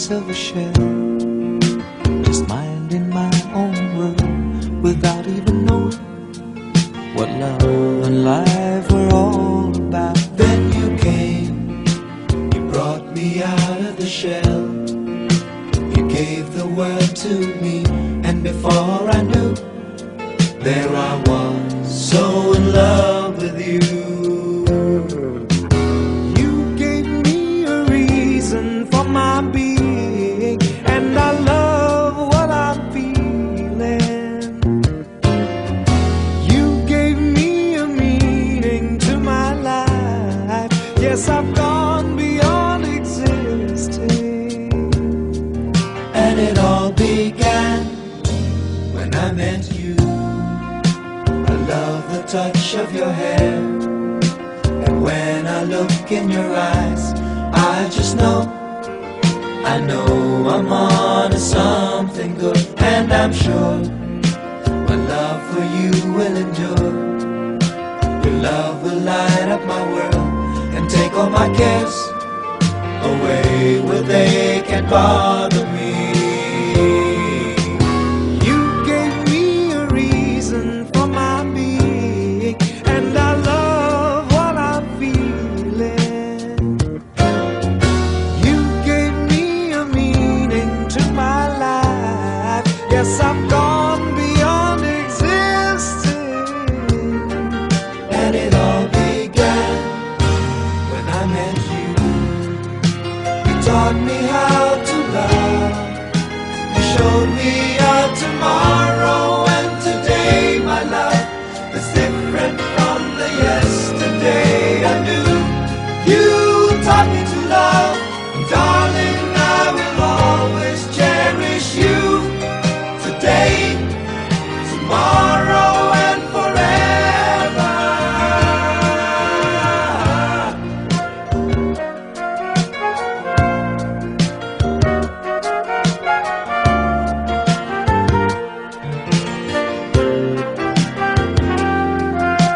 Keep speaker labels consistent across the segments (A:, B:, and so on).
A: piece of a shell, just minding my own world without even knowing what love and life were all about. Then you came, you brought me out of the shell, you gave the word to me, and before I knew, there I was, so in love with you. You gave me a reason for my being, and I love what I'm feeling. You gave me a meaning to my life. Yes, I've gone beyond existing. And it all began when I met you. I love the touch of your hair, and when I look in your eyes, I just know, I know I'm on to something good. And I'm sure my love for you will endure. Your love will light up my world and take all my cares away where they can't bother me. Yes, I've gone beyond existing. And it all began when I met you. You taught me how to love. You showed me a tomorrow and today, my love, is different from the yesterday I knew. You taught me to love, and darling, I will always cherish you. Today, tomorrow, and forever.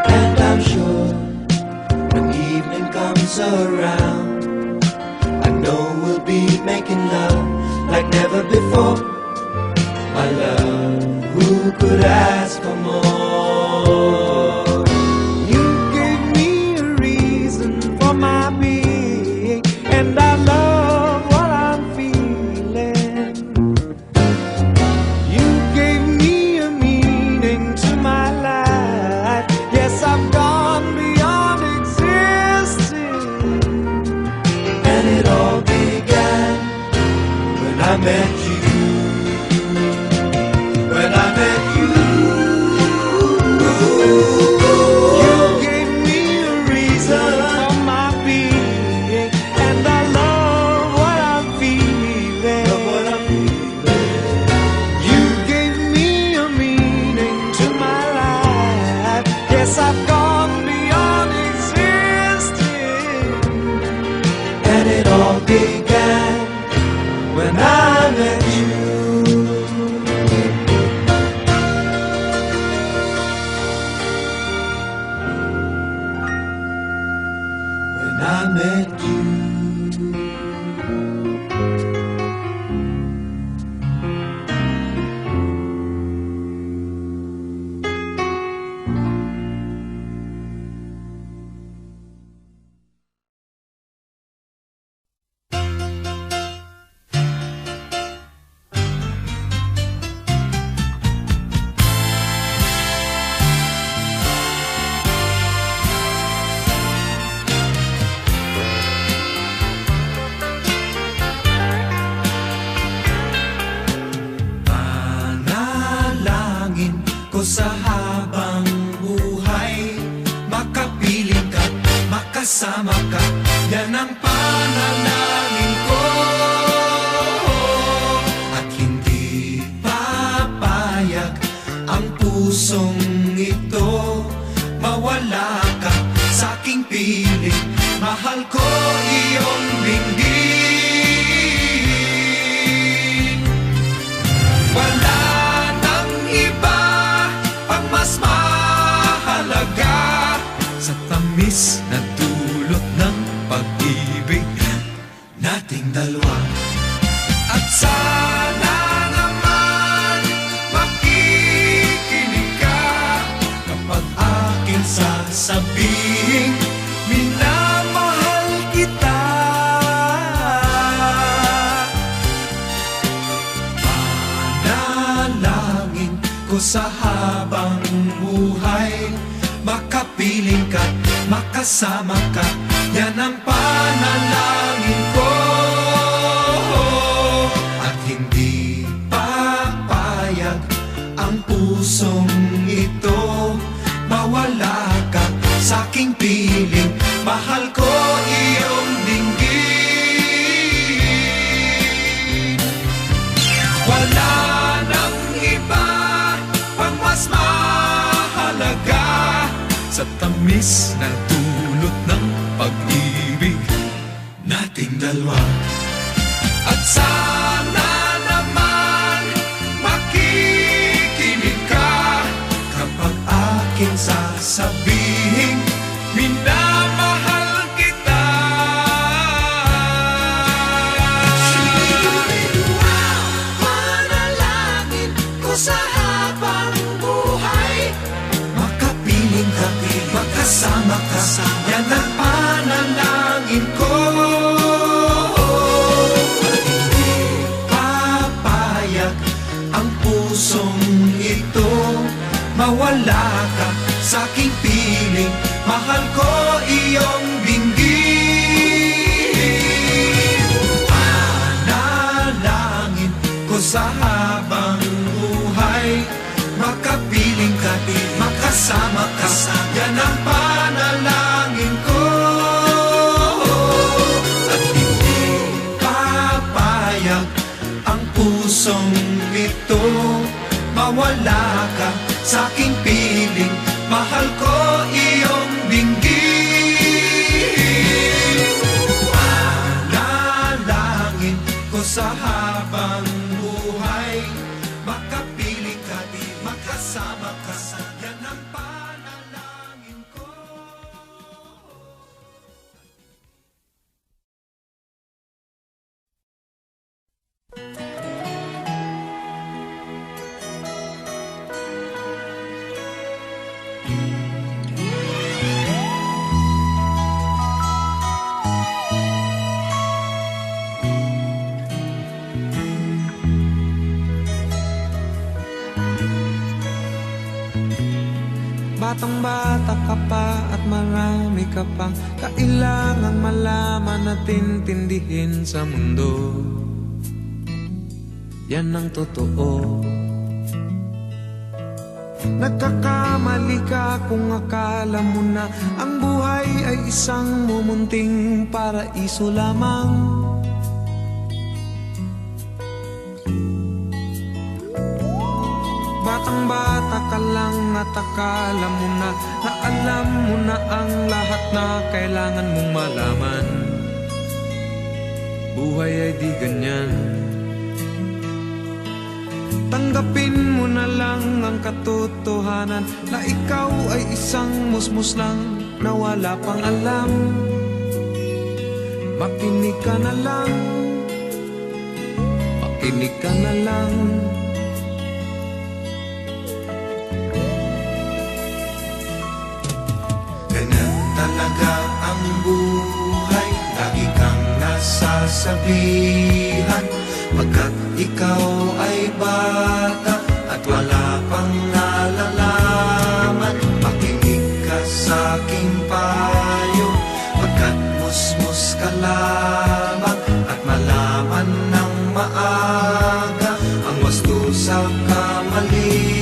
A: And I'm sure when evening comes around, I know we'll be making love like never before. My love, who could ask for more? You gave me a reason for my being, and I love what I'm feeling. You gave me a meaning to my life. Yes, I've gone beyond existing. And it all began when I met you. When I met you, you gave me a reason for my being, and I love what I'm feeling. You gave me a meaning to my life. Yes, I've gone beyond existing. And it all began when I met you. I met you. Sa habang buhay, makapiling ka, makasama ka, yan ang panalangin ko. At hindi papayag ang pusong ito, mawala ka sa aking piling, mahal ko iyong dinggin. Wala mas mahalaga sa tamis na dulot ng pag-ibig nating dalawa. sabihing minamahal kita. Panalangin ko sa habang buhay, makapiling ka, makasama ka, yan ang panalangin ko. At hindi papayag ang pusong ito, mawala ka sa aking piling, mahal ko iyong dinggin. Wala nang iba pang mas mahalaga sa tamis na dulot ng pag-ibig nating dalawa. At sana naman makikinig ka kapag aking sasabihin minamahal kita. Panalangin ko sa habang buhay, makapiling ka, makasama ka, yan ang panalangin ko. At hindi papayag ang pusong ito, mawala ka sa aking piling, mahal ko iyong dinggin. Panalangin ko sa habang buhay, makapiling ka, makasama ka, yan ang panalangin ko. At hindi papayag ang pusong ito, mawala ka sa aking piling, mahal ko iyong dinggin. Panalangin ko sa habang buhay, makapiling ka, makasama ka, yan ang panalangin ko. Batang-bata ka pa at marami ka pang kailangang malaman at intindihin sa mundo. Yan ang totoo. Nagkakamali ka kung akala mo na ang buhay ay isang mumunting paraiso lamang. Batang-bata ka lang at akala mo na alam mo na ang lahat na kailangan mong malaman. Buhay ay di ganyan. Tanggapin mo na lang ang katotohanan na ikaw ay isang musmus lang na wala pang alam. Makinig ka na lang, makinig ka na lang. Ganyan talaga ang buhay, lagi kang nasasabihan, pagkat ikaw ay bata at wala pang nalalaman. Makinig ka sa aking payo, pagkat musmus ka lamang, at malaman ng maaga ang wasto sa kamalian.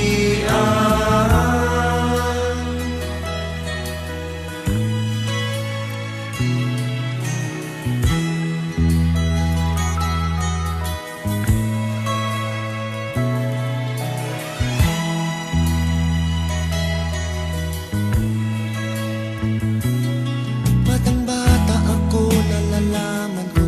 A: Batang-bata ako, nalalaman ko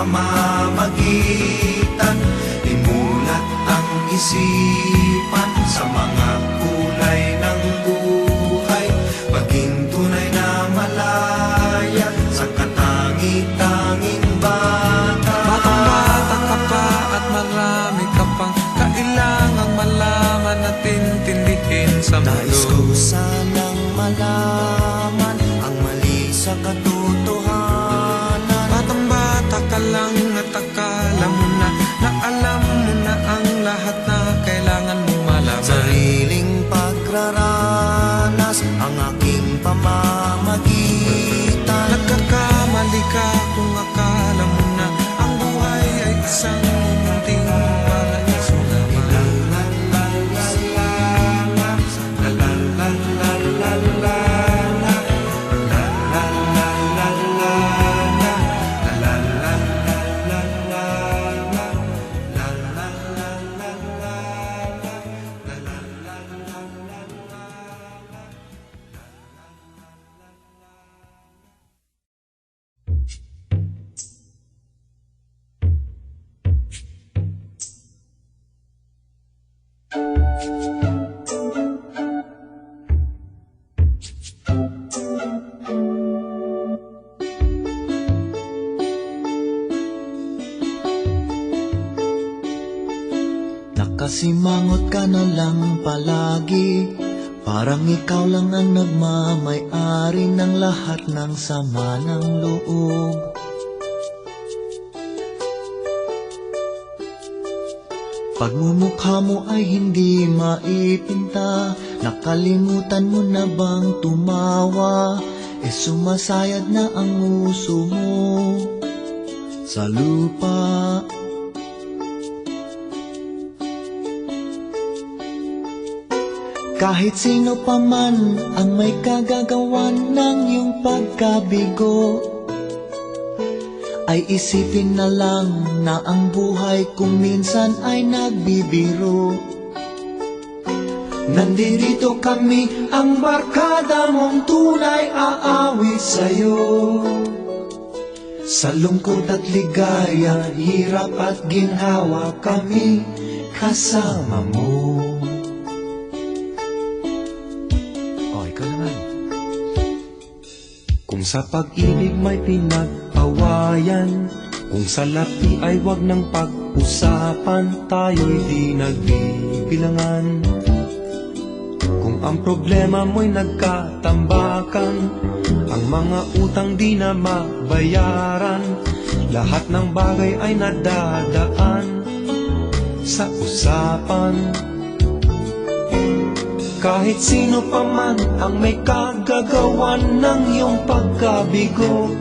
A: pamamagitan. Imulat ang isipan sa mga kulay ng buhay, maging tunay na malaya sa katangi-tanging bata.
B: Batang-bata ka pa at marami ka pang kailangang malaman at intindihin sa mundo.
A: Nais ko sanang malaman ang mali sa katotohanan.
B: Batang-bata ka lang at akala mo na alam mo na ang lahat na kailangan mong malaman.
A: Sariling pagraranas ang aking pamamagitan.
B: Nagkakamali ka kung akala mo na ang buhay ay isang munting paraiso lamang.
A: Nakasimangot ka na lang palagi, parang ikaw lang ang nagmamay-ari ng lahat ng sama ng loob. Pagmumukha mo ay hindi maipinta, nakalimutan mo na bang tumawa? Sumasayad na ang uso mo sa lupa. Kahit sino pa man ang may kagagawan ng iyong pagkabigo, ay isipin na lang na ang buhay kung minsan ay nagbibiro. Nandito kami, ang barkada mong tunay aawit sa'yo. Sa lungkot at ligaya, hirap at ginhawa, kami kasama mo.
B: Kung sa pag-ibig may pinag-awayan, kung sa lapi ay wag ng pag-usapan, tayo'y di nagbibilangan. Kung ang problema mo'y nagkatambakan, ang mga utang di na mabayaran, lahat ng bagay ay nadadaan sa usapan. Kahit sino pa man ang may kagagawan ng iyong pagkabigo,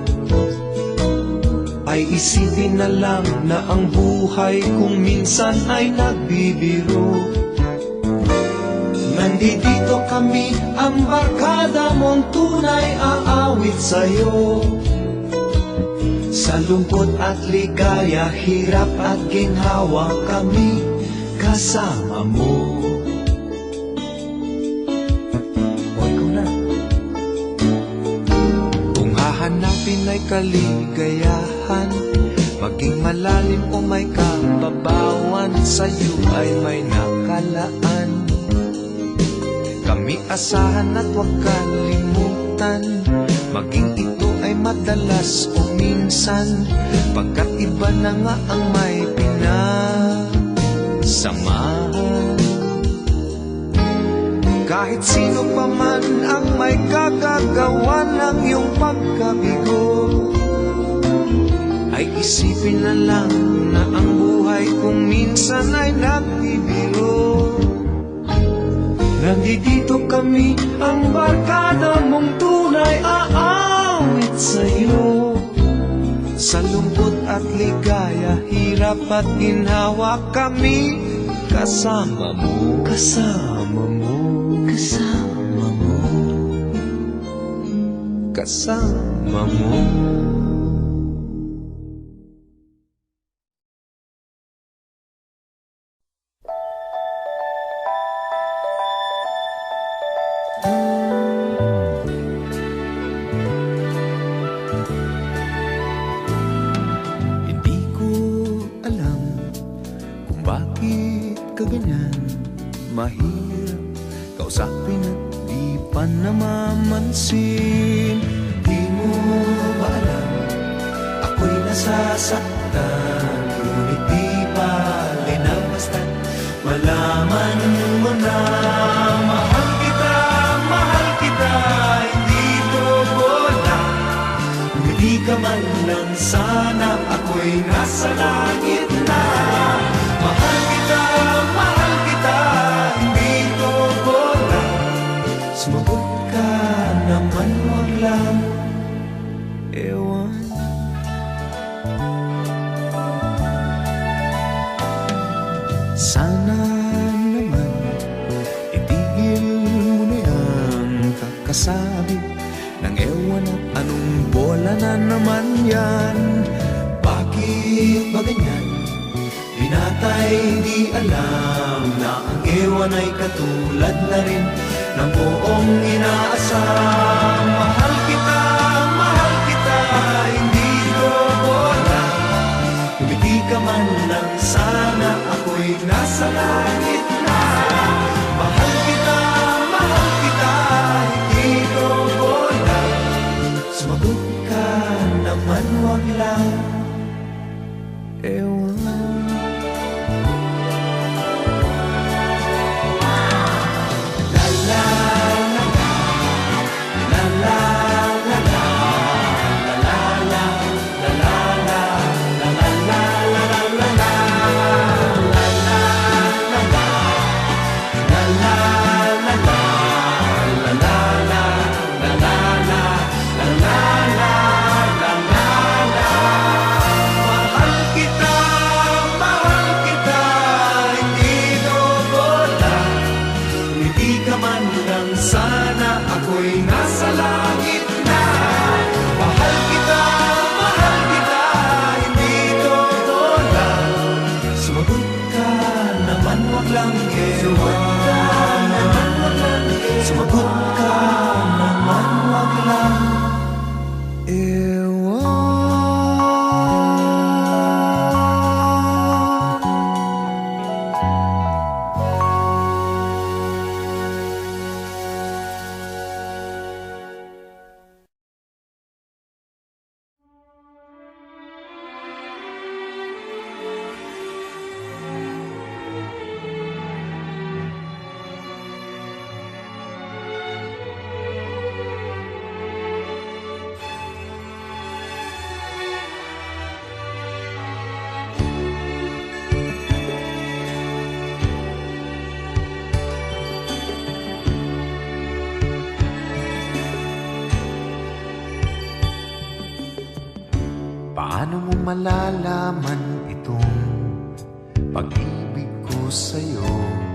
B: ay isipin na lang na ang buhay kung minsan ay nagbibiro.
A: Nandito kami, ang barkada mong tunay aawit sa'yo. Sa lungkot at ligaya, hirap at ginhawa, kami kasama mo.
B: Hanapin ay kaligayahan, maging malalim o may kababawan, sa'yo ay may nakalaan. Kami asahan at huwag kalimutan, maging ito ay madalas o minsan, pagkat iba na nga ang may pinasamahan. Kahit sino pa man ang may kagagawa ng iyong pagkabigo, ay isipin na lang na ang buhay kung minsan ay nagbibiro.
A: Nandito kami, ang barkada mong tunay aawit sa'yo.
B: Sa lungkot at ligaya, hirap at ginhawa, kami kasama mo.
A: Kasama mo. Kasama mo.
B: Kasama mo.
A: Hindi ganyan, mahirap kausapin at di pa namamansin. Di mo ba alam, ako'y nasasaktan, ngunit di pa linabastan. Malaman mo na mahal kita, hindi to bola. Hindi ka man lang sana, ako'y nasa langit na. Mahal kita, hindi to bola. Sumagot ka naman, wag lang ewan. Sana naman itigil mo na yung kakasabi ng ewan at anong bola na naman yan. Bakit ba ganyan? Binatay di alam na ang ewan ay katulad na rin ng buong inaasam. Mahal kita, hindi ko bola. Umiti ka man lang sana, ako'y nasa langit na. Mahal kita, hindi ko bola. Sumagot ka naman, wag lang ewan. Sumagot ka naman, wag lang ewan. Paano mo malalaman itong pag-ibig ko sa'yo?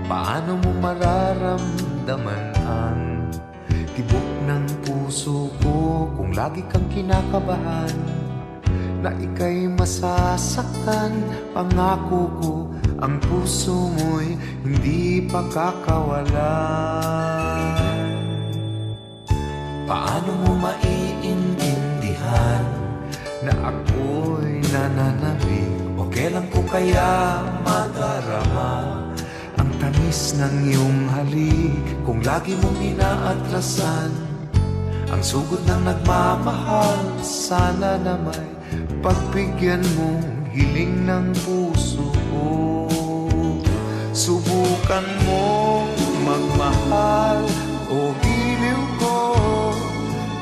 A: Paano mo mararamdaman ang tibok ng puso ko kung lagi kang kinakabahan na ika'y masasaktan? Pangako ko, ang puso mo'y hindi pa kakawalan. Paano mo maiintindihan na ako'y nananabik? O kailan ko kaya madarama ang tamis ng iyong halik kung lagi mong inaatrasan ang sugod ng nagmamahal? Sana na may pagbigyan mong hiling ng puso ko. Subukan mong magmahal o giliw ko,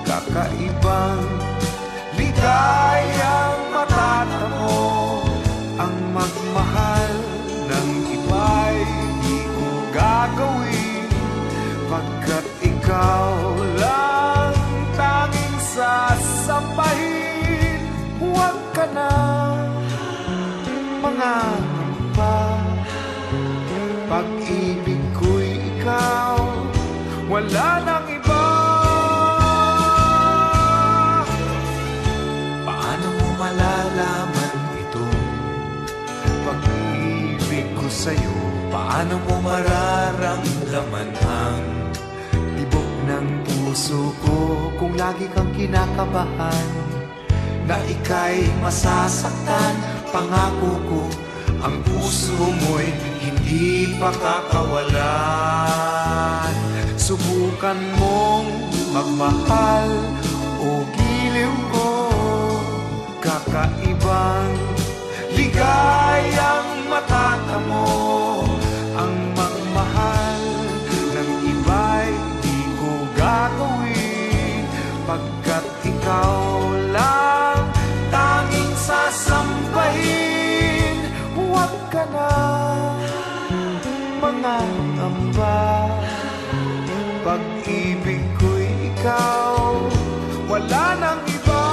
A: kakaibang ligayang matatamo. Ang magmahal ng iba'y di ko gagawin, pagkat ikaw lang tanging sasambahin. Huwag ka na mangangamba, pag-ibig ko'y ikaw, wala nang iba. Malalaman ito pag-ibig ko sa'yo? Paano mo mararamdaman ang tibok ng puso ko kung lagi kang kinakabahan na ika'y masasaktan? Pangako ko, ang puso mo'y hindi di pakakawalan. Subukan mong magmahal o giliw ko, kakaibang ligayang matatamo. Ang magmahal ng iba'y di ko gagawin, pagkat ikaw lang tanging sasambahin. Huwag ka na mangangamba, pag-ibig ko'y ikaw, wala nang iba.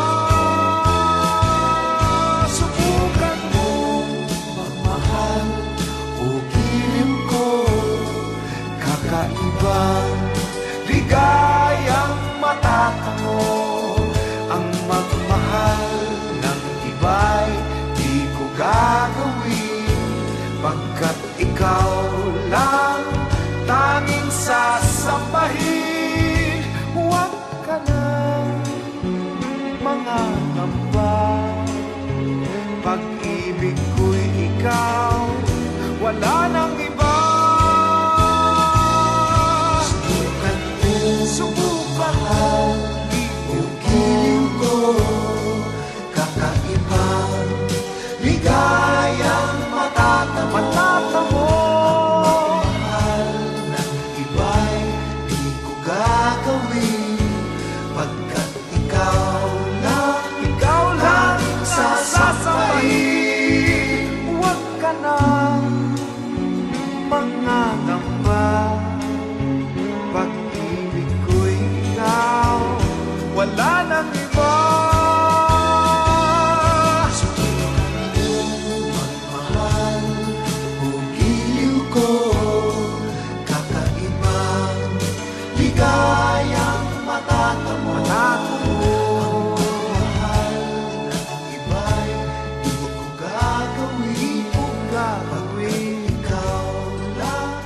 A: Subukan mo magmahal o giliw ko, kakaibang ligayang matatango. Ang magmahal ng iba'y di ko gagawin, pagkat ikaw lang tanging sasambahin. Huwag ka na mangangamba, pag-ibig ko'y ikaw, wala nang iba. Subukan mo giliw ko, kakaibang ligayang matatamo. Mahal ng iba'y di ko gagawin, pagkat ikaw lang sasabayin. Huwag ka nang mangangamba, pag-ibig ko'y ikaw, wala nang iba. Magmahal o giliw ko, kakaibang ligayang matatamo. Ang mahal ng iba'y di ko gagawin, ikaw lang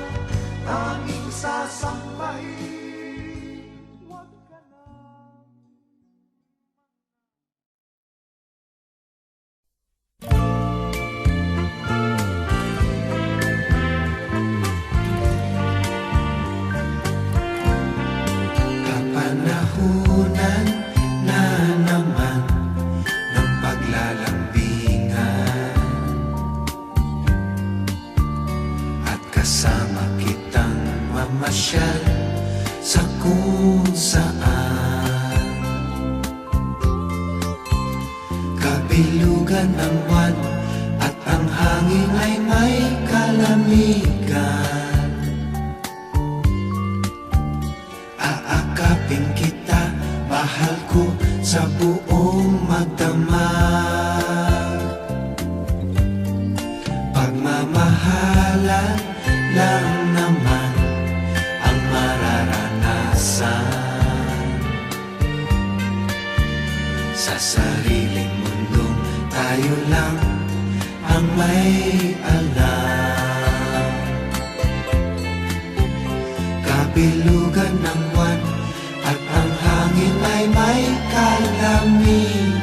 A: tanging sasambahin. Huwag ka na.
B: Kapanahunan na naman ng paglalambingan, at kasama kitang mamasyal sa kung saan. Kabilugan ng buwan at ang hangin ay may kalamigan. Aakapin kita, mahal ko, sa buong magdamag. Pagmamahalan lang naman ang mararanasan. Sa sariling mundong tayo lang ang may alam. Kabilugan ng buwan at ang hangin ay may kalamigan.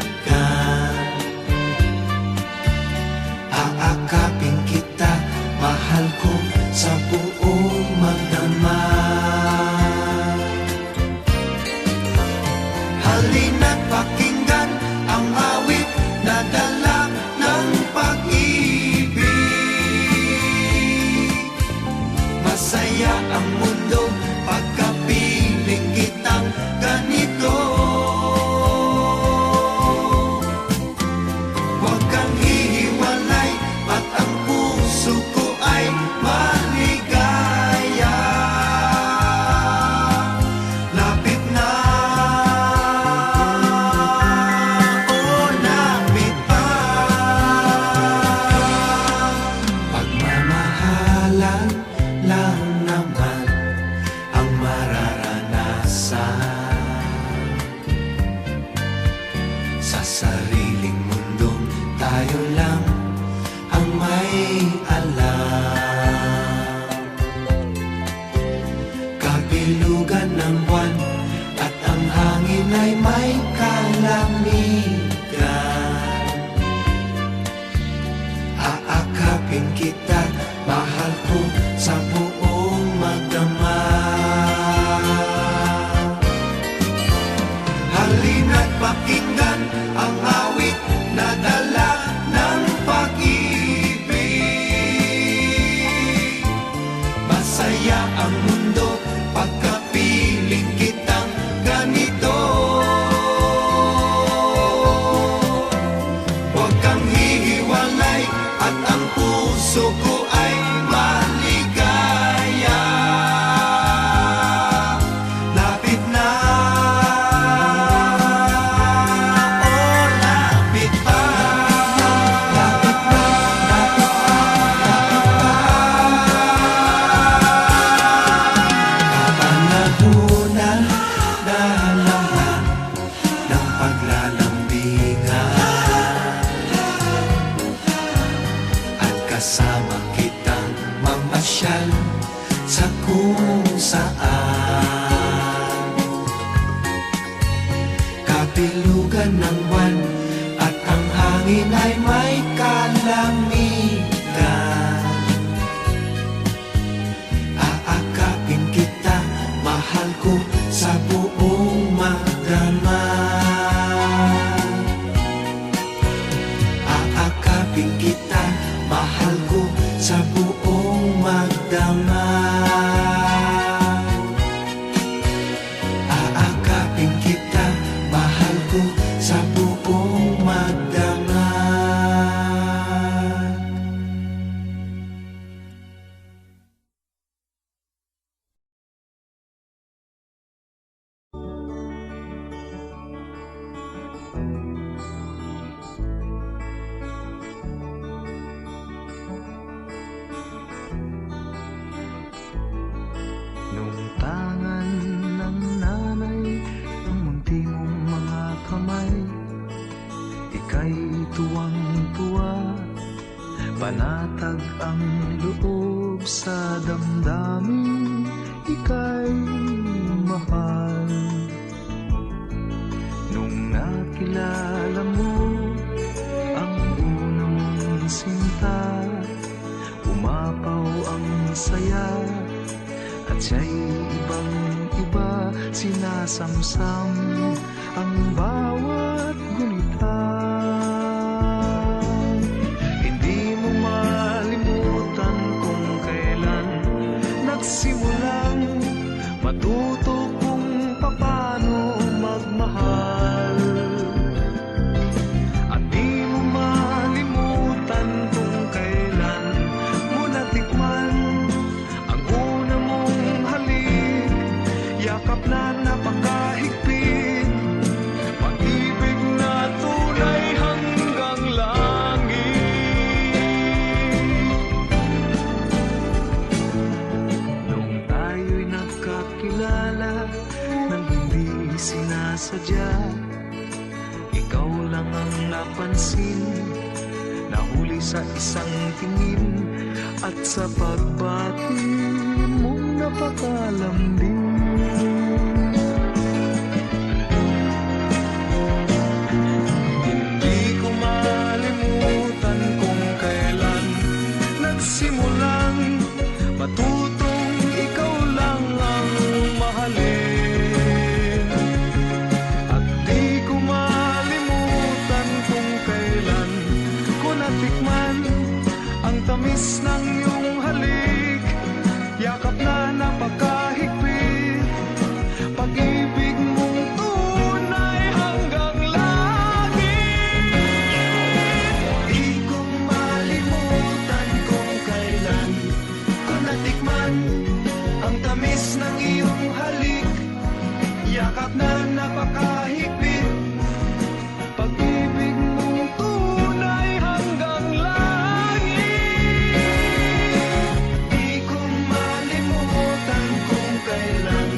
B: Aakapin kita, mahal ko, sa buong magdamag. Halina't pakinggan ang awit na dala ng pag-ibig. Masaya ang mundo pagkapiling kitang ganito. Huwag kang hihiwalay at ang puso ko ay maligaya. Lapit na, oh lapit pa. Pagmamahalan lang naman ang mararanasan. Sa sariling mundong tayo lang ang may alam. Kabilugan ng buwan at ang hangin ay may kalamigan. Aakapin kita, mahal ko,
A: kasama kitang mamasyal sa kung saan. Kapilugan ng buwan at ang hangin ay may kalamitan. Aakapin kita, mahal ko, sa buong magdama. Aakapin kita, mahal ko, sa buong magdama. Aakapin kita, mahal ko, sa buong magdama.
B: Nung tangan ng nanay ang munti mong mga kamay, ika'y tuwang-tuwa, panatag ang loob sa damdamin, ika'y mahal. Nung nakilala mo ang una mong sinta, umapaw ang saya, at siya'y ibang-iba, sinasamsam ang bawat gunita. Hindi mo malimutan kung kailan nagsimulang matuto kung paano magmahal. At di mo malimutan kung kailan mo natikman ang una mong halik, yakap na napakahigpit, pag-ibig na tunay hanggang langit. Nung tayo'y nagkakilala nang hindi sinasadya, ikaw lang ang napansin, nahuli sa isang tingin, at sa pagbati mong napakalambing. Hindi ko malimutan kung kailan nagsimulang matutong ikaw lang ang mahalin. At di ko malimutan kung kailan ko natikman ang tamis ng iyong halik, yakap na napakahigpit, pag-ibig mong tunay hanggang langit. Di ko malimutan kung kailan ko natikman ang tamis ng iyong halik, yakap na napakahigpit, pag-ibig mong tunay hanggang langit. Di ko malimutan kung kailan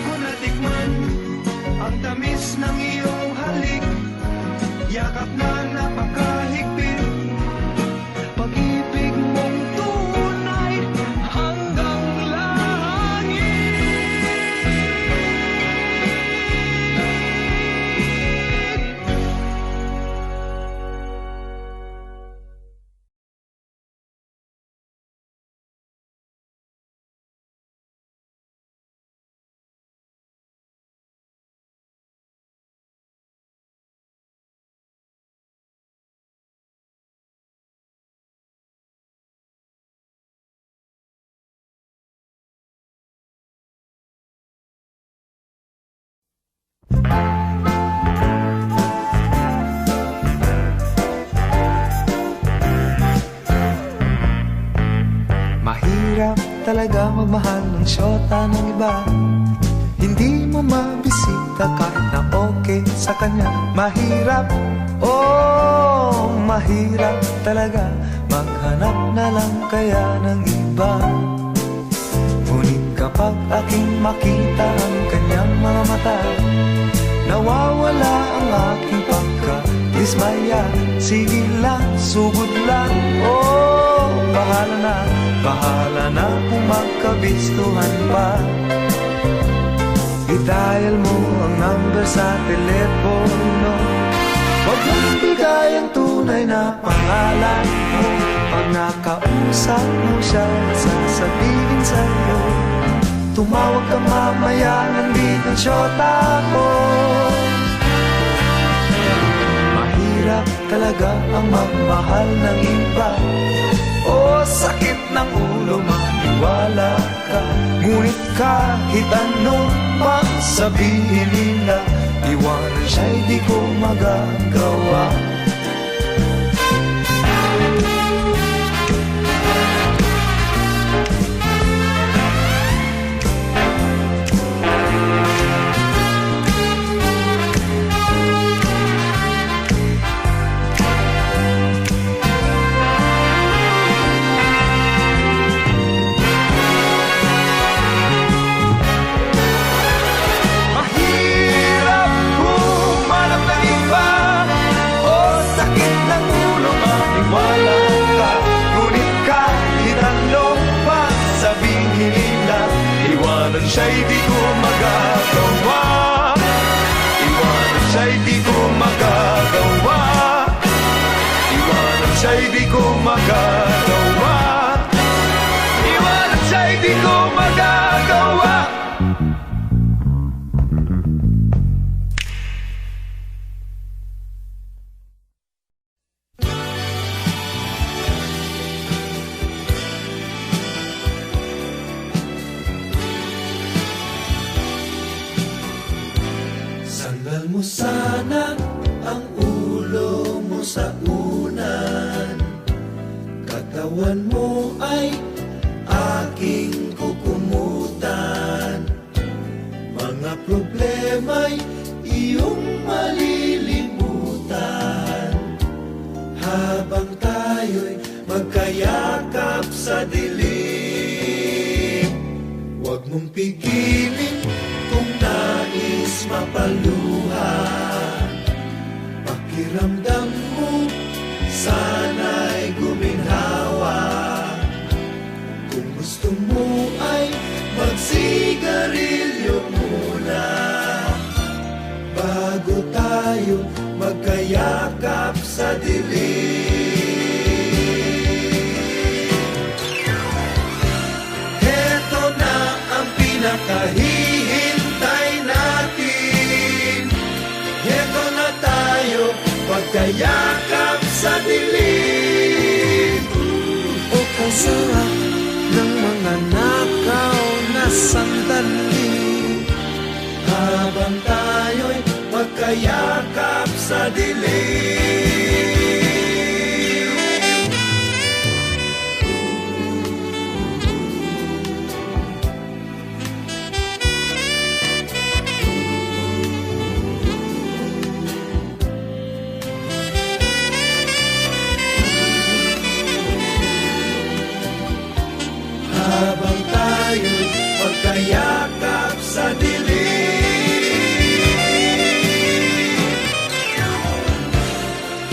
B: ko natikman ang tamis ng iyong halik, yakap na napakahigpit, pag-ibig mong tunay hanggang langit.
A: Mahirap talaga magmahal ng syota ng iba, hindi mo mabisita kahit na okay sa kanya. Mahirap, oh, mahirap talaga maghanap na lang kaya ng iba. Ngunit kapag aking makita ang kanyang mga mata, nawawala ang aking pagka-dismaya. Sige lang, sugod lang, oh, bahala na kung magkabistuhan pa. I-dial mo ang number sa telepono, huwag mong bigay ang tunay na pangalan mo. Pag nakausap mo siya, sasabihin sa'yo, tumawag ka mamaya, nandito ang syota ko. Mahirap talaga ang magmahal ng iba, o sakit ng ulo, maniwala ka. Ngunit kahit ano pang sabihin nila, iwanan siya'y di ko magagawa. Siya'y di ko magagawa, iwanan siya'y di ko magagawa, iwanan siya'y di ko magagawa, iwanan siya'y di ko magagawa. Sandal mo sana ang ulo mo sa unan, katawan mo ay aking kukumutan. Mga problema'y iyong malilimutan, habang tayo'y magkayakap sa dilim. Huwag mong pigilin kung nais mapaluha, pakiramdam mo sana'y guminhawa. Kung gusto mo ay magsigarilyo muna, bago tayo magkayakap sa dilim. Heto na ang pinakahihintay natin, heto na tayo magkayakap sa dilim. O kasarap ng mga nakaw na sandali, habang tayo'y magkayakap sa dilim. Habang tayo'y magkayakap sa dilim,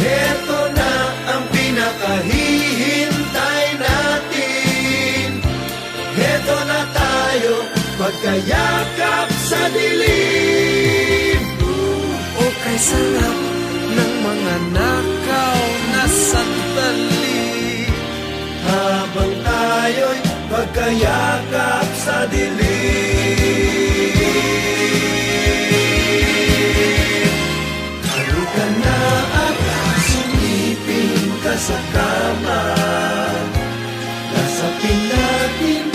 A: heto na ang pinakahihintay natin, heto na tayo magkayakap sa dilim. O kay sarap ng mga nakaw na sandali, habang tayo'y magkayakap sa dilim. Halika na at sumiping ka sa kama, nasapin natin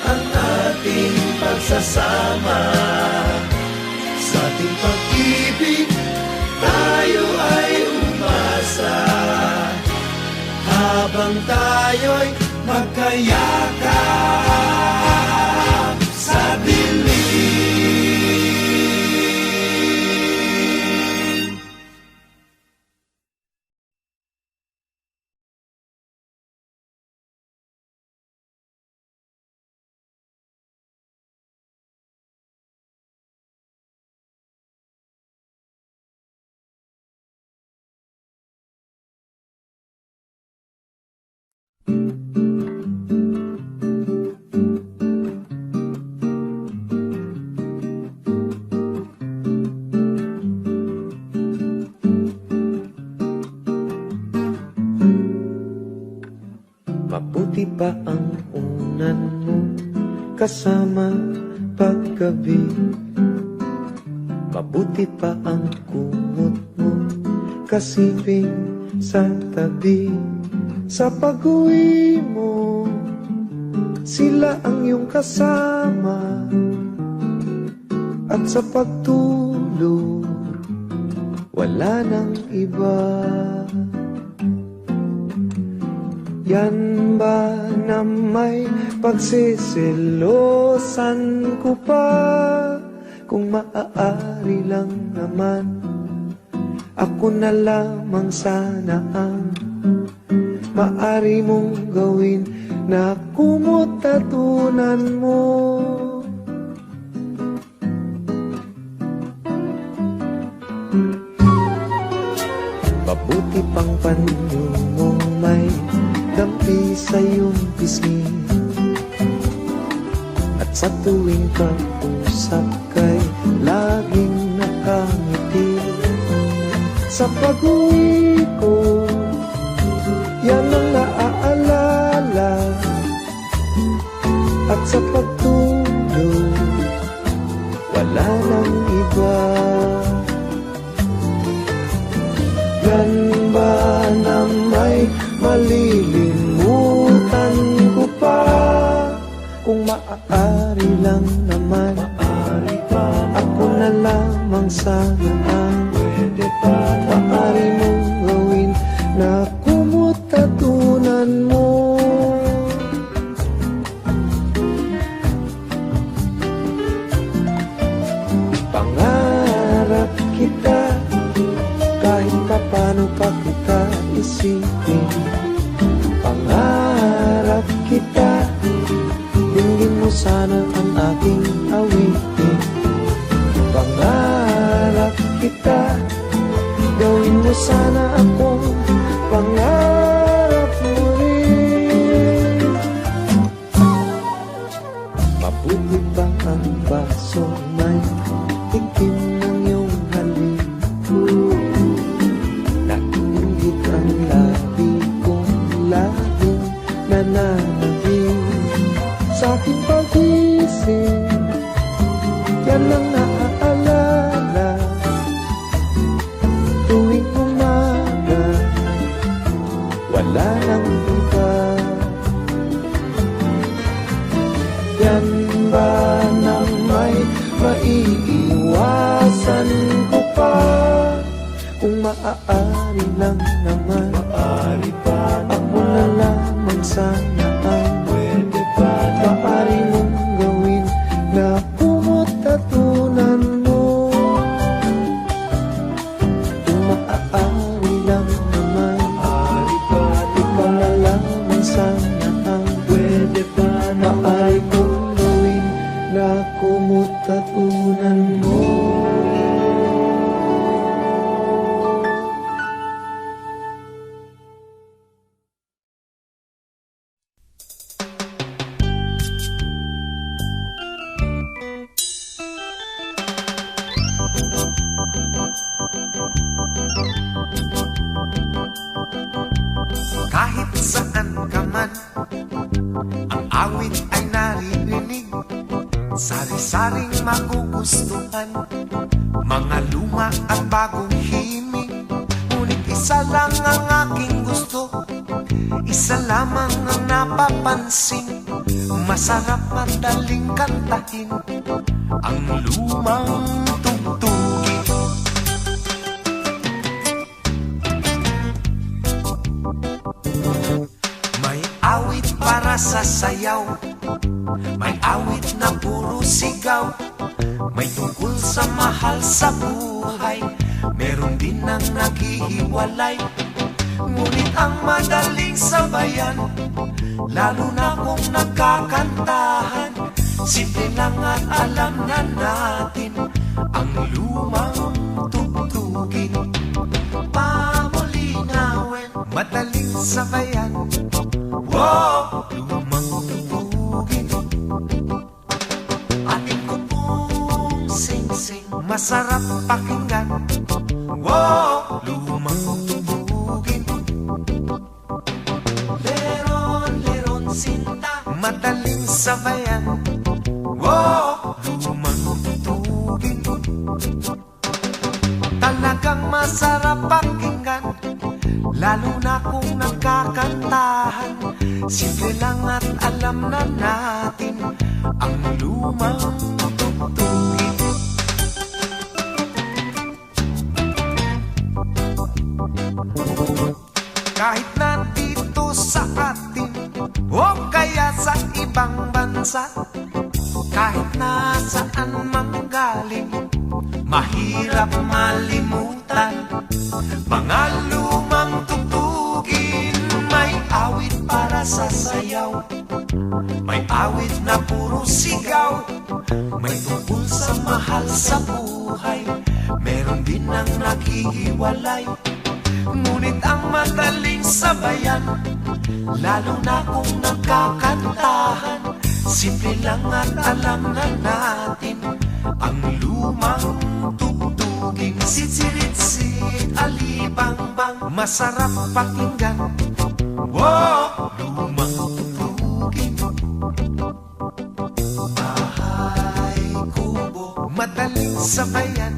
A: ang ating pagsasama. Sa ating pag-ibig tayo ay umasa, habang tayo'y magkayakap sa dilim. Mabuti pa ang unan mo kasama paggabi. Mabuti pa ang kumot mo kasiping sa tabi. Sa pag-uwi mo, sila ang iyong kasama. At sa pagtulog, wala nang iba. Yan ba na may pagsisilosan ko pa? Kung maaari lang naman, ako na lamang sana ang maari mong gawin na kumutatunan mo. Mabuti pang panyo mong may dampi sa iyong pisngi, at sa tuwing kausap kay laging nakangiti. Sa pag-uwi ko, yan ang naaalala, at sa pagtulog, wala nang iba. Yan ba na may malilimutan ko pa? Kung maaari lang naman, ako na lamang sana ang maaari mong gawin na kumutatunan mo. Pangarap kita, kahit paano pa kita isipin. Pangarap kita, dinggin mo sana ang aking awitin. Pangarap kita, gawin mo sana akong pangarap mo rin. Mabuti ba ang baso may itim ng iyong halik? Nainggit ang labi kong laging nananabing sa aking pag-isip. Yan ang naaalala tuwing umaga, wala nang iba. Yan ba na may maiiwasan ko pa? Kung maaari lang naman, ako na lamang sana ang maaari mong gawin na kumutatunan mo. Kung maaari lang naman, ikaw na lamang sana ang maaari kong gawin na kumutatunan mo.
B: Kahit saan ka man, ang awit ay naririnig, sari-saring magugustuhan, mga luma at bagong himig. Ngunit isa lang ang aking gusto, isa lamang ang napapansin, masarap madaling kantahin, ang lumang tugtugin. May awit para sa sayaw, may awit na puro sigaw, may tungkol sa mahal sa buhay, meron din ang naghihiwalay. Ngunit ang madaling sabayan, lalo na kung nagkakantahan, simple lang at alam na natin ang lumang tugtugin. Pamulinawin, madaling sabayan, wow, lumang tugtugin. Atin ko pong sing-sing, masarap pakinggan, wow, lumang tugtugin. Leron,
A: madaling sabayan. Wow, lumang tugtugin, talagang masarap pakinggan, lalo na kung nagkakantahan. Simple lang at alam na natin ang lumang tugtugin. Kahit na dito sa atin o kaya sa ibang bansa, kahit nasaan manggaling, mahirap malimutan mga lumang tugtugin. May awit para sa sayaw, may awit na puro sigaw, may tungkol sa mahal sa buhay, meron din ang naghihiwalay. Ngunit ang madaling sabayan, lalo na kung nagkakantahan, simple lang at alam na natin ang lumang tugtugin. Sitsit-sit, alibang-bang, masarap pakinggan. Wow, lumang tugtugin. Bahay kubo, madaling sabayan.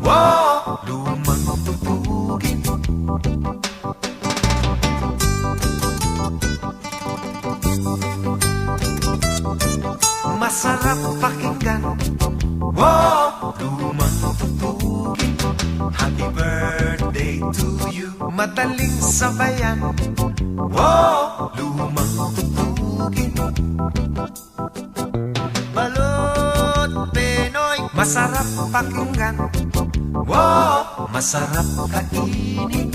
A: Wow, lumang tugtugin. Masarap pakinggan. Wow, lumang tugtugin. Happy birthday to you, madaling sabayan. Wow, lumang tugtugin. Balot Pinoy, masarap pakinggan. Wow, masarap kainin.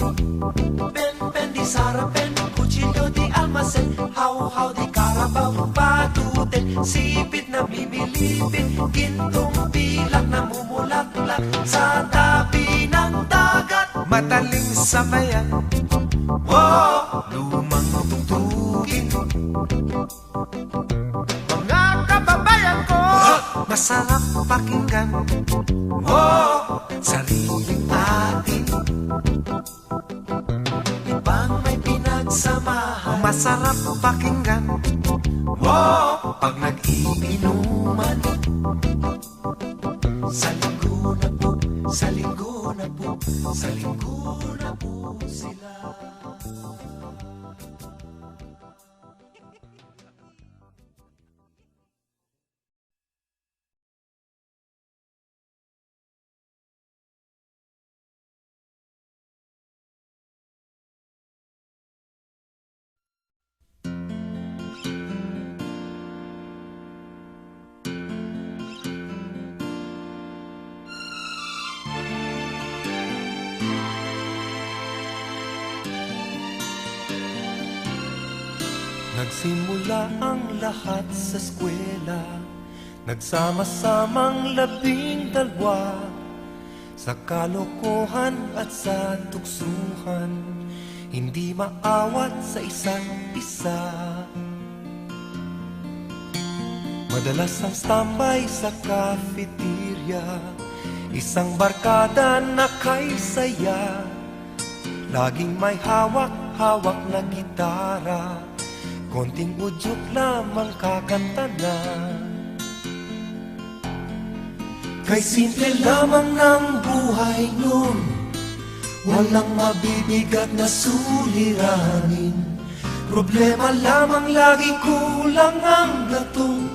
A: Ben di sarapen, kuchilyo di almasen, how di karabaw, patuten, sipit na mimilipit, gintong pilak na mumulaklak sa tabi ng dagat, madaling sabayan. Wow, lumang tugtugin. Mga kababayan ko, masarap pakinggan. Wow, sariling atin, ibang may pinagsamahan, masarap pakinggan. Wow, pag nag-iinuman, sa linggo na po, sa linggo na po, sa linggo na po sila. Nagsimula ang lahat sa eskwela, nagsama-samang 12, sa kalokohan at sa tuksuhan, hindi maawat sa isa't isa. Madalas ang standby sa cafeteria, isang barkada na kay saya, laging may hawak-hawak na gitara, konting udyok lamang kakanta na. Kay simple lamang ng buhay nun, walang mabibigat na suliranin, problema lamang lagi, kulang ang gatong.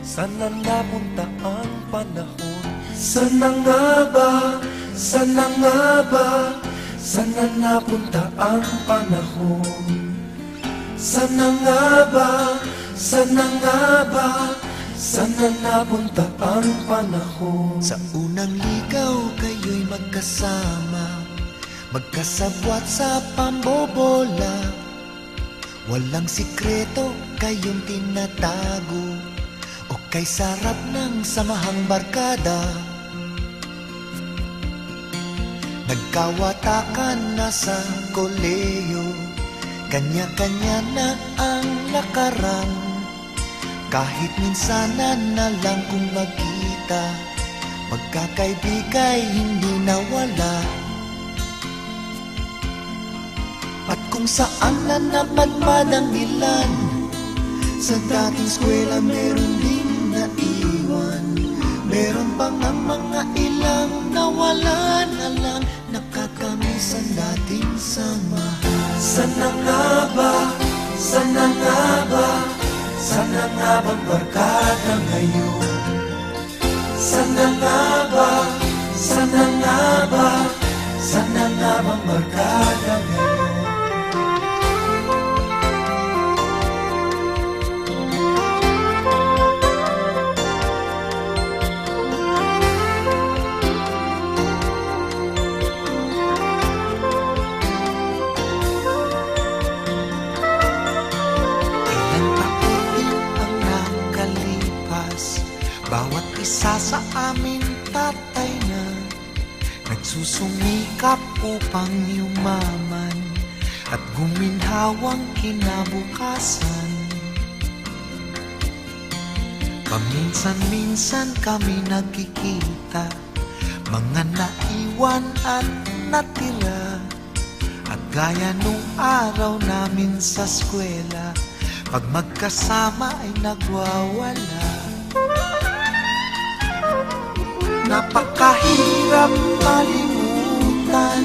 A: Sana napunta ang panahon, sana nga ba, sana nga ba, sana napunta ang panahon. Sana nga ba, sana nga ba, sana napunta ang panahon.
C: Sa unang ligaw kayo'y magkasama, magkasabwat sa pambobola, walang sikreto kayong tinatago, o kay sarap ng samahang barkada. Nagkawatakan na sa koleyo, kanya-kanya na ang lakaran, kahit minsanan na lang kung magkita, magkakaibigay hindi nawala. At kung saan na napadpad ang ilan, Sa dating eskwela meron din naiwan. Meron pang ang mga ilang nawala na lang. Nakakamiss ang dating samahan.
A: Sana nga ba, sana nga ba, sana nga bang barkada ngayon? Sana nga ba, sana nga ba, sana nga bang barkada ngayon?
C: Bawat isa sa amin tatay na nagsusumikap upang yumaman at guminhawang kinabukasan. Paminsan-minsan kami nagkikita, mga naiwan at natira. At gaya nung araw namin sa eskwela, pag magkasama ay nagwawala. Napakahirap malimutan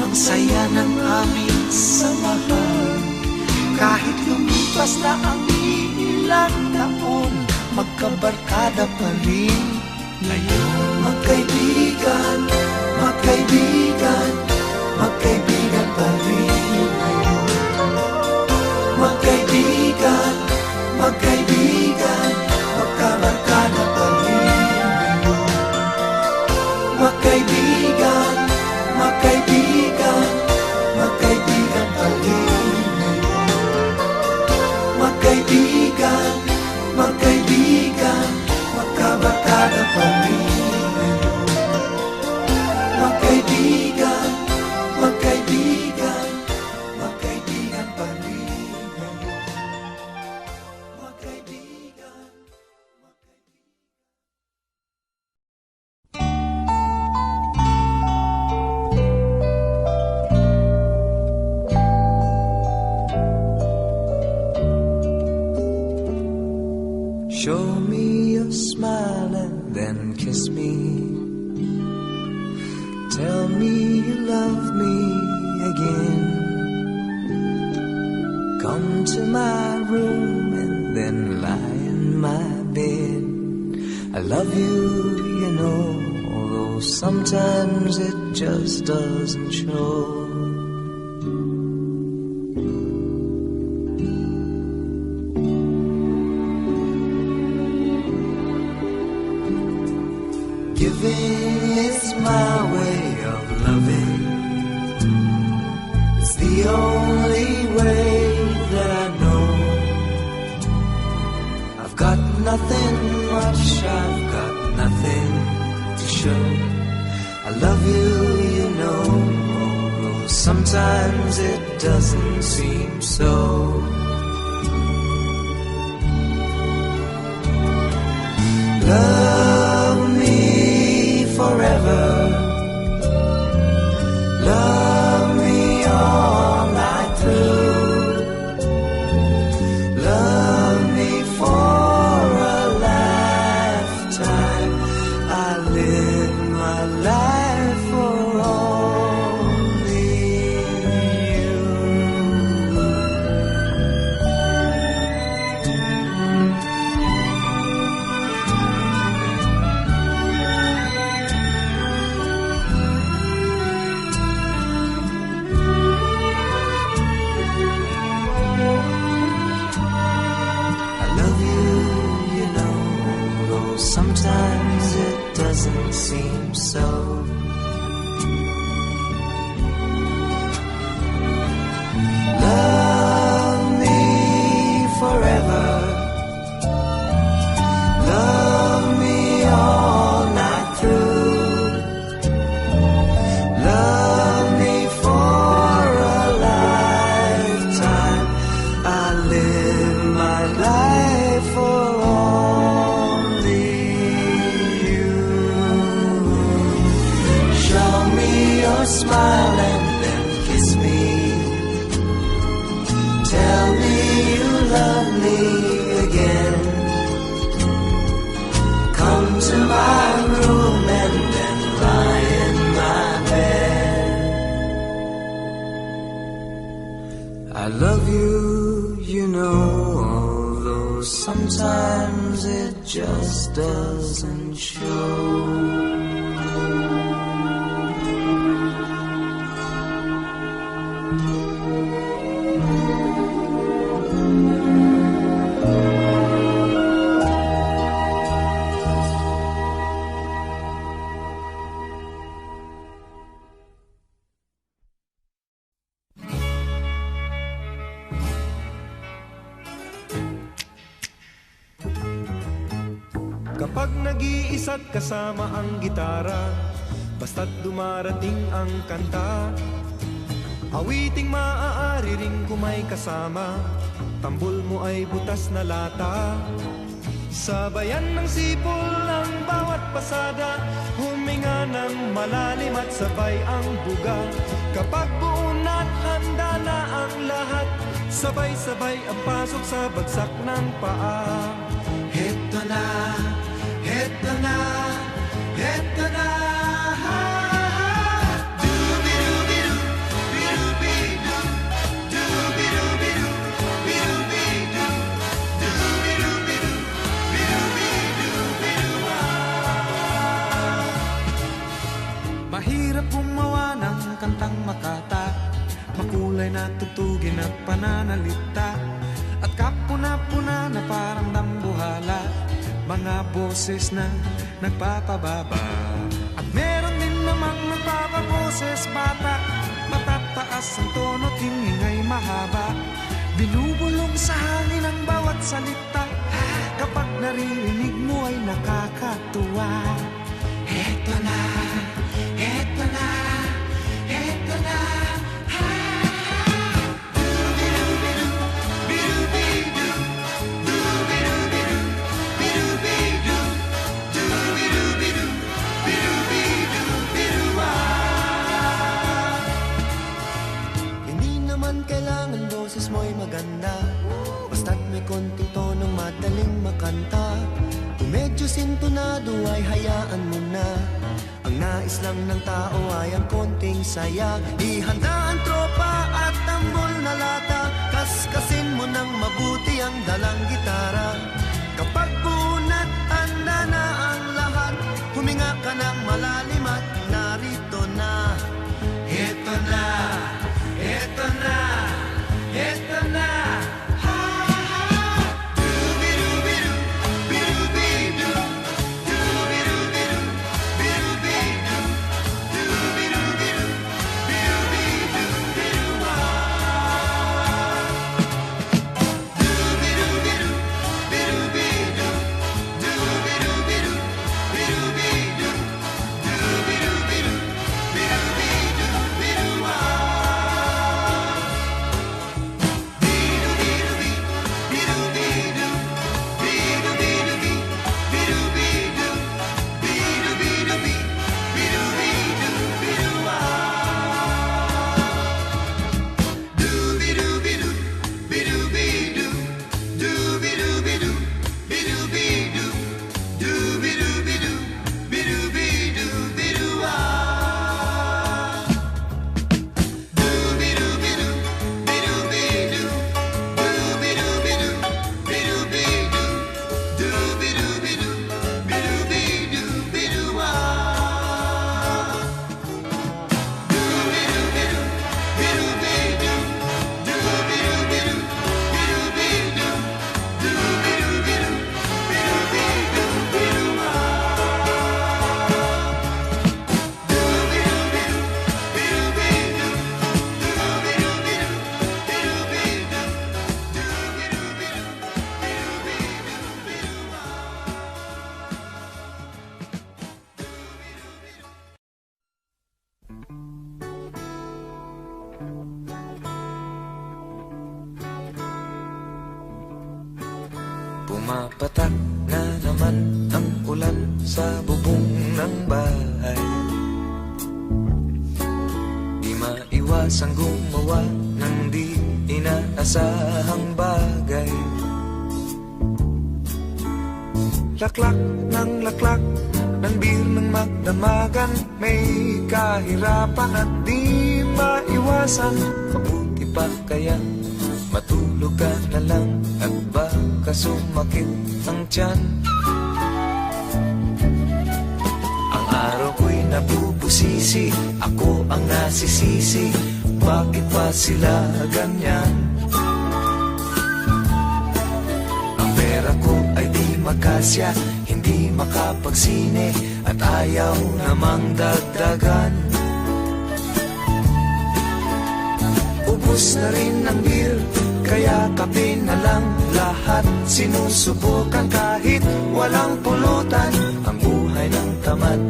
C: ang saya ng aming samahan. Kahit lumipas na ang ilang taon, magkabarkada pa rin ngayon.
A: Magkaibigan, magkaibigan, magkaibigan pa rin ngayon. Magkaibigan, magkaibigan, magkabarkada pa rin. Magkaibigan, magkaibigan, magkaibigan pa rin ngayon. Magkaibigan, magkaibigan, magkabarkada pa rin ngayon. Magkaibigan, magkaibigan, magkaibigan pa rin ngayon. Magkaibigan.
B: Show me your smile and then kiss me. Tell me you love me again. Come to my room and then lie in my bed. I love you, you know, although sometimes it just doesn't show. Giving is my way of loving. It's the only way that I know. I've got nothing much, I've got nothing to show. I love you, you know, although sometimes it doesn't seem so. Love me forever. Love me all night through. Love me for a lifetime. I live my life for only you. Sometimes it doesn't seem so. Love me forever. Love me all night through. Love me for a lifetime. I live my life for all. you, you know, although sometimes it just doesn't show.
A: Kapag nag-iisa't kasama ang gitara, basta't dumarating ang kanta, awiting maaari ring kumay kasama, tambol mo ay butas na lata. Sabayan ng sipol ang bawat pasada, huminga ng malalim at sabay ang buga. Kapag buo na't handa na ang lahat, sabay-sabay ang pasok sa bagsak ng paa. Heto na, heto na, heto na. Doobidoobidoo, bidoobidoo, doobidoobidoo, bidoobidoo, doobidoobidoo, bidoobidoo, mahirap gumawa ng kantang makata, makulay na tugtugin at pananalita, at kapuna-puna na parang dambuhala, mga boses na nagpapababa. At meron din namang nagpapaboses bata, matataas ang tono at hingingay mahaba, binubulong sa hangin ang bawat salita, kapag naririnig mo ay nakakatuwa. Heto na, heto na, heto na.
C: Kailangan boses mo'y maganda, basta't may konting tonong madaling makanta. Kung medyo sintonado ay hayaan mo na, ang nais lang ng tao ay ang konting saya. Ihanda ang tropa at tambol na lata, kaskasin mo ng mabuti ang dalang gitara. Kapag bunat handa na ang lahat, huminga ka ng malalim at narito na. Heto na, heto na, heto na. Doobidoobidoo, bidoobidoo, doobidoobidoo, bidoobidoo, doobidoobidoo, bidoobidoo, doobidoobidoo, bidoobidoo, doobidoobidoo, bidoobidoo, doobidoobidoo,
B: Pumapatak na naman ang ulan sa bubong ng bahay, di maiwasang gumawa ng di inaasahang bagay. Laklak ng laklak ng bir ng magdamagan, may kahirapan at di maiwasan. Mabuti pa kaya matulog ka na lang at baka sumakit ang tiyan. Ang araw ko'y nabubusisi, ako ang nasisisi, bakit pa sila ganyan? Ang pera ko ay di magkasya, hindi makapagsine at ayaw namang dagdagan. Ubus na rin ang beer, kaya kape na lang lahat. Sinusubukan kahit walang pulutan, ang buhay ng tamad,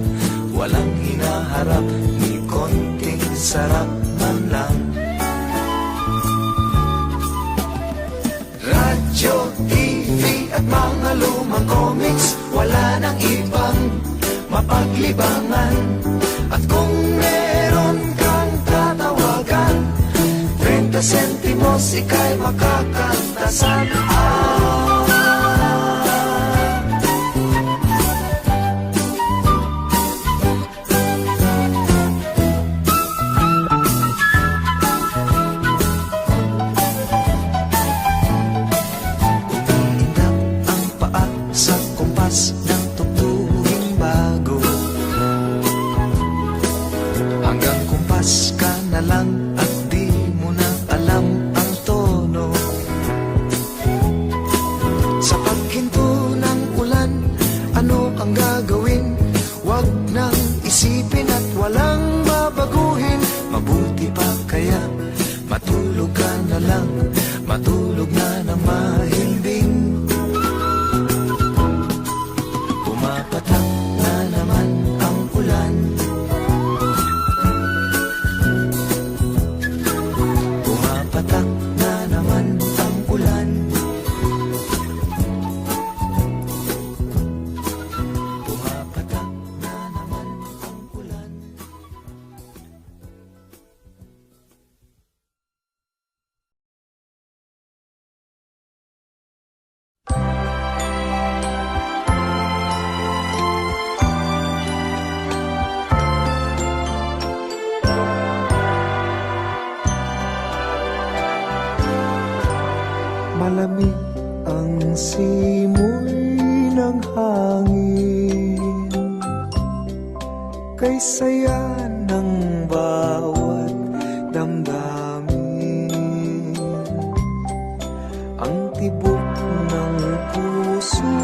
B: walang hinaharap, ni konting sarap man lang. Radyo, TV at mga lumang comics, wala nang ibang mapaglibangan. At kung meron kang tatawagan, 30 sentimos ika'y makakanta sa Umiindak ang paa sa kumpas ng tugturing bago, hanggang kumpas ka na lang at di mo na alam ang tono. Sa paghinto ng ulan, ano ang gagawin? Wag nang isipin at walang babaguhin. Mabuti pa kaya matulog ka na lang, matulog na ng mahimbing. Pumapatak na naman ang ulan, pumapatak na naman ang ulan, pumapatak na naman ang ulan.
A: Malamig ang simoy ng hangin, kay saya ng bawat damdamin. Ang tibok ng puso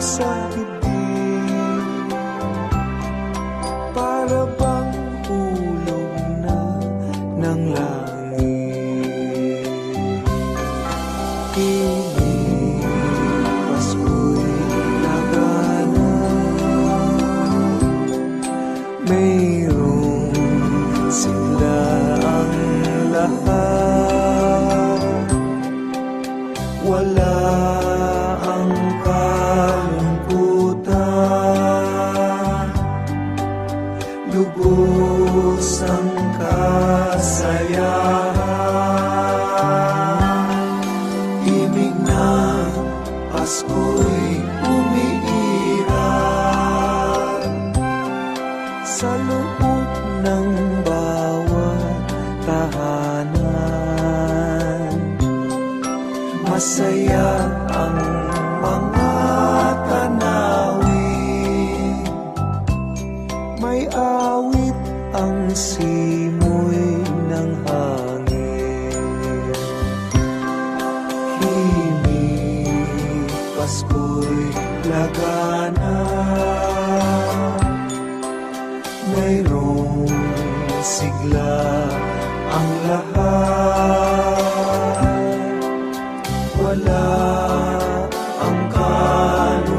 A: sa dibdib, para bang hulog na ng langit. Pasko'y lagana, mayroong sila ang lahat. Wala ang kalungkutan, lubos ang kasayahan. Pasko'y umiiral sa loob ng bawat tahanan. Masaya ang mga tanawin, may awit ang simoy ng hangin. Pasko'y lagana, mayroong sigla ang lahat. Wala ang kalungkutan,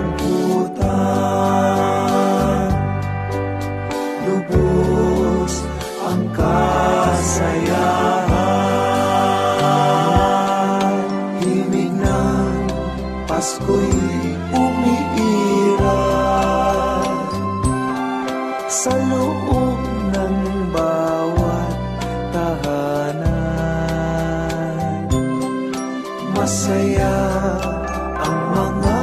A: lubos ang kasayahan. Himig ng Pasko'y umiiral sa loob ng bawat tahanan. Masaya ang mga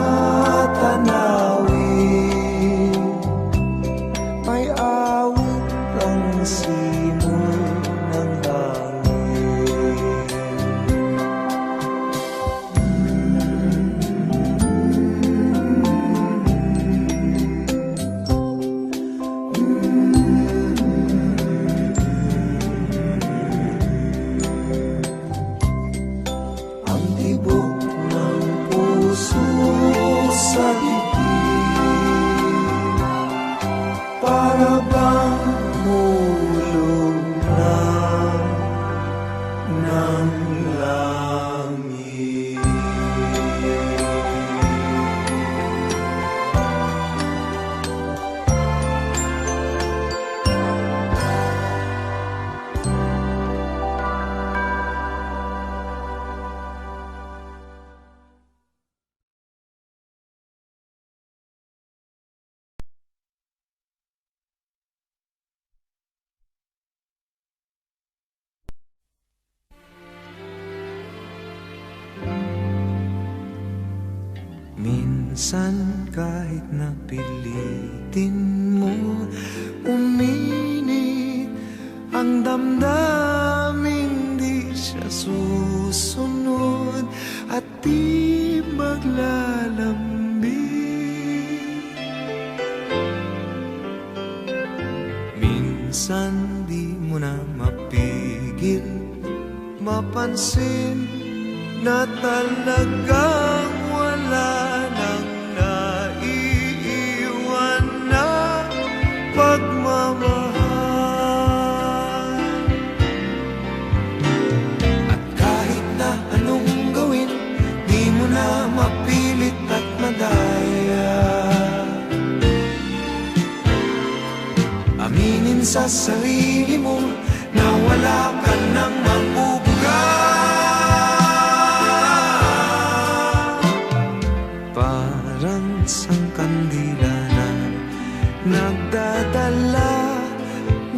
A: tanawin, may awit ang simoy ng hangin.
B: Minsan kahit napilitin mo uminit ang damdaming di siya susunod at di maglalambing. Minsan di mo na mapigil mapansin na talagang wala nang naiiwan na pagmamahal. At kahit na anong gawin, di mo na mapilit at madaya. Aminin sa sarili mo na wala ka nang mabubuga. Parang sang kandila na nagdadala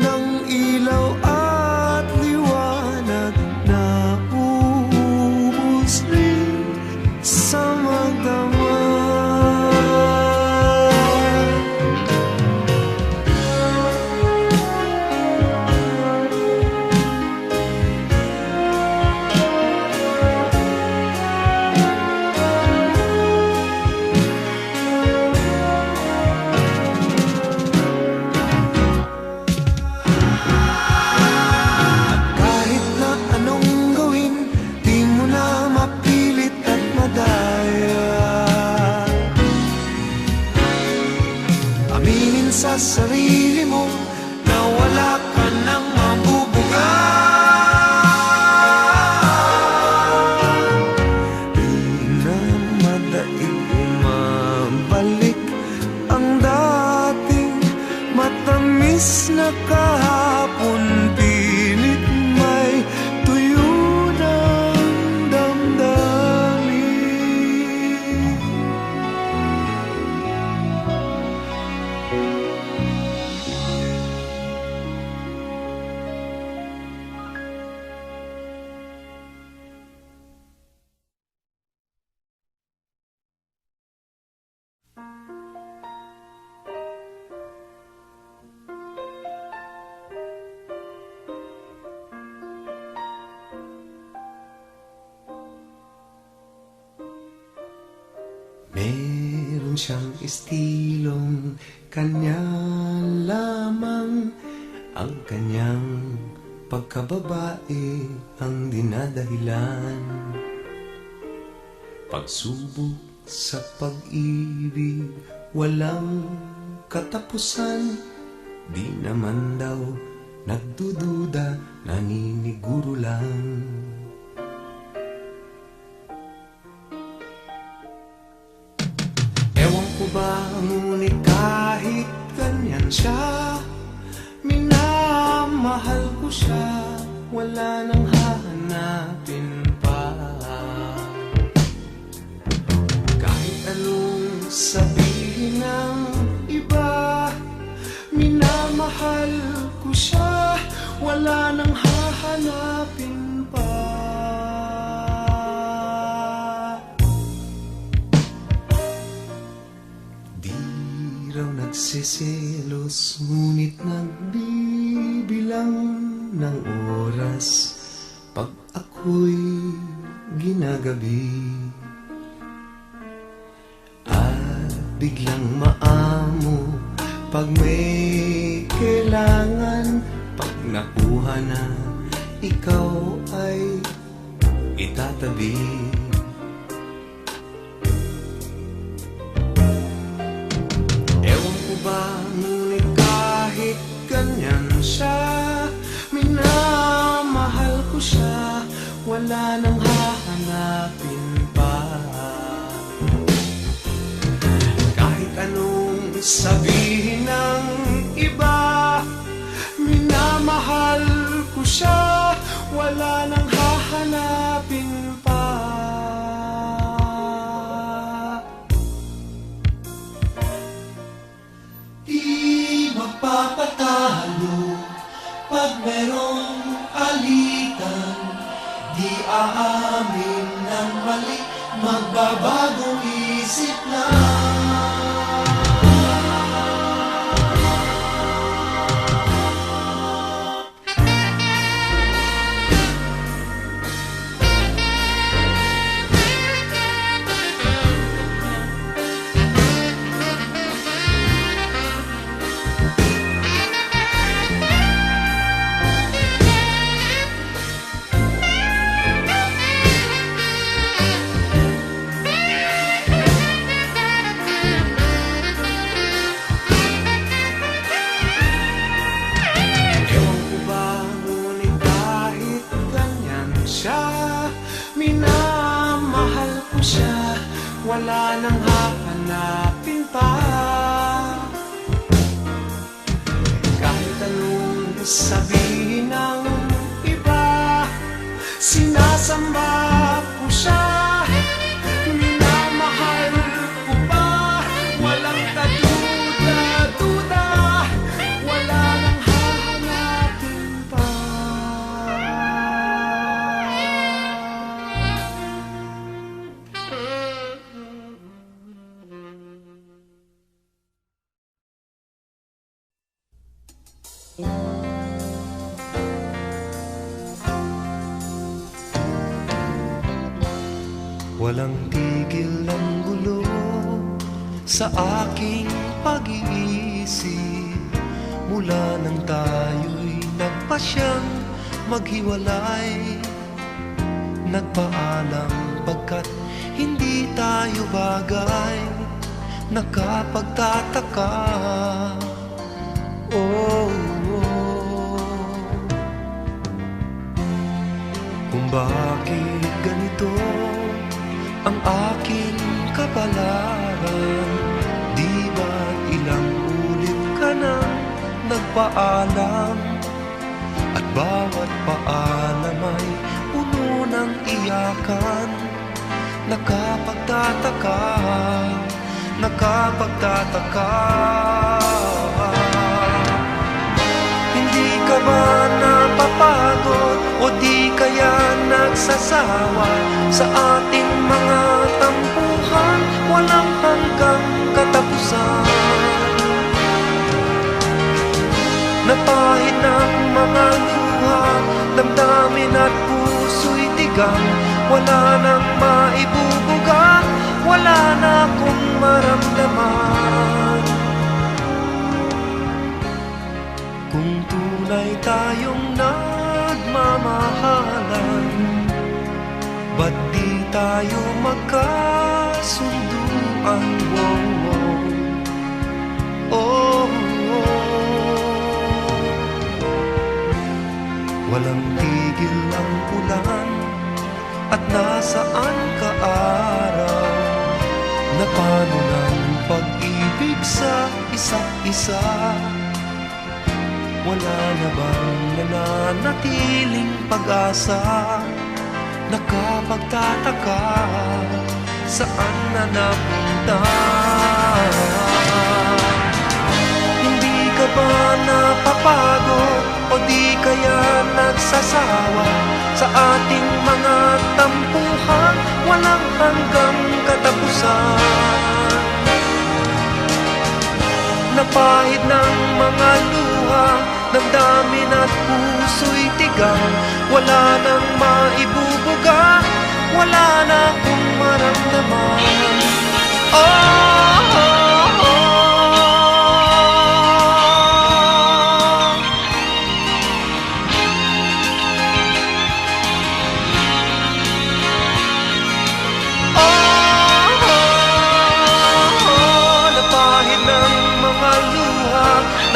B: ng ilaw at liwanag na uubos rin sa magdamag. Sa sarili mo na wala ka nang mabubuga. Di na madaig umabalik ang dating matamis na kahapon. Pilit may tuyo ng damdamin. Meron siyang estilong kanya lamang, ang kanyang pagkababae ang dinadahilan. Pagsubok sa pag-ibig walang katapusan, di naman daw nagdududa, naniniguro lang. Ngunit kahit ganyan siya, minamahal ko siya, wala nang hahanapin pa. Kahit anong sabihin ng iba, minamahal ko siya, wala nang hahanapin pa. Nagsiselos, ngunit nagbibilang ng oras pag ako'y ginagabi. At biglang maamo pag may kailangan, pag nakuha na ikaw ay itatabi. Ngunit kahit ganyan siya, minamahal ko siya, wala nang hahanapin pa. Kahit anong sabihin ng iba, minamahal ko siya, wala nang hahanapin pa.
C: Magpapatalo pag merong alitan, di aamin ng mali magbabagong isip na.
A: Minamahal ko siya, wala nang hahanapin pa. Kahit anong sabihin ng iba, sinasamba ko siya. Minamahal ko pa, walang kaduda-duda, wala nang hahanapin pa.
B: Walang tigil ang gulo sa aking pag-iisip mula nang tayo'y nagpasyang maghiwalay. Nagpaalam pagkat hindi tayo bagay, nakapagtataka. Oh, kung bakit ganito ang aking kapalaran. Di ba't ilang ulit ka nang nagpaalam, at bawat paalam ay puno ng iyakan. Nakapagtataka, nakapagtataka. Hindi ka ba napapagod o di kaya nagsasawa sa ating mga tampuhan, walang hanggang katapusan? Napahid ng mga luha, damdamin at puso'y tigang, wala nang maibubuga, wala na akong maramdaman. Kung tunay tayong nagmamahalan, ba't di tayo magkasunduan? Oh, walang tigil ang ulan, at nasaan ka araw? Napano ng pag-ibig sa isa't isa? Wala na bang nananatiling pag-asa? Nakapagtataka, saan na napunta? Hindi ka ba napapagod o di kaya nagsasawa sa ating mga tampuhan, walang hanggang katapusan? Napahid ng mga luha, damdamin at puso'y tigang, wala nang maibubuga, wala na akong maramdaman. Oh, oh, oh.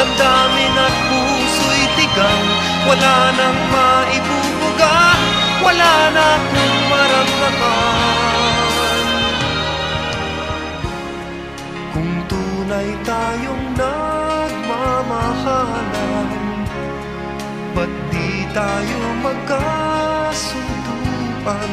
B: Damdamin at puso'y tigang, wala nang maibubuga, wala na akong maramdaman. Kung tunay tayong nagmamahalan, ba't di tayo magkasunduan?